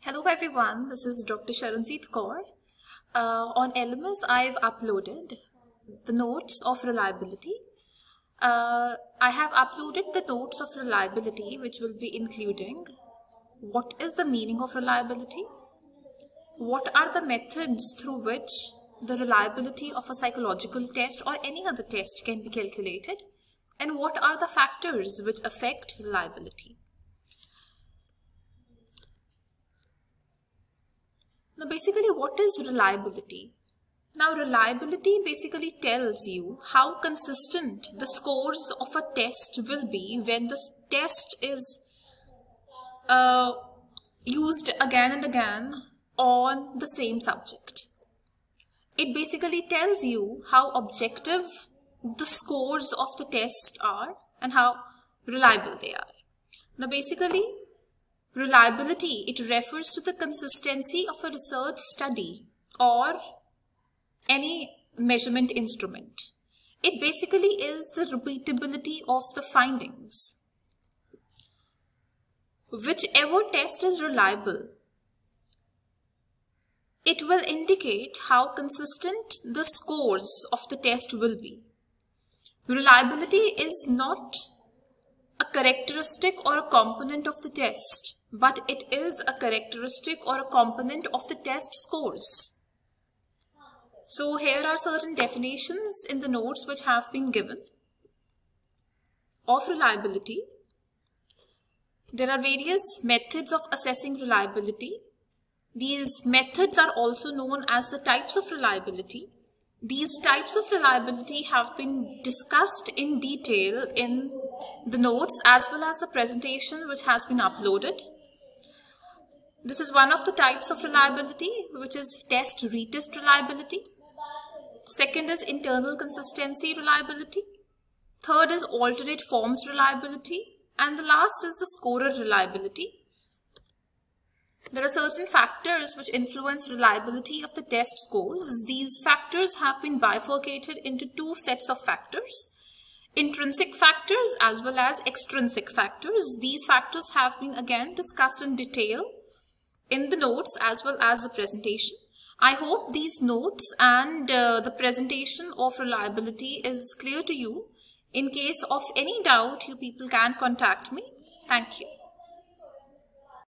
Hello everyone, this is Dr. Sharanjeet Kaur. On LMS, I've uploaded the notes of reliability. I have uploaded the notes of reliability, which will be including what is the meaning of reliability, what are the methods through which the reliability of a psychological test or any other test can be calculated, and what are the factors which affect reliability. Now basically, what is reliability? Now reliability basically tells you how consistent the scores of a test will be when the test is used again and again on the same subject. It basically tells you how objective the scores of the test are and how reliable they are. Now basically, reliability, it refers to the consistency of a research study or any measurement instrument. It basically is the repeatability of the findings. Whichever test is reliable, it will indicate how consistent the scores of the test will be. Reliability is not a characteristic or a component of the test, but it is a characteristic or a component of the test scores. So here are certain definitions in the notes which have been given of reliability. There are various methods of assessing reliability. These methods are also known as the types of reliability. These types of reliability have been discussed in detail in the notes as well as the presentation which has been uploaded. This is one of the types of reliability, which is test-retest reliability. Second is internal consistency reliability. Third is alternate forms reliability. And the last is the scorer reliability. There are certain factors which influence reliability of the test scores. These factors have been bifurcated into two sets of factors: intrinsic factors as well as extrinsic factors. These factors have been again discussed in detail in the notes as well as the presentation. I hope these notes and the presentation of reliability is clear to you. In case of any doubt, you people can contact me. Thank you.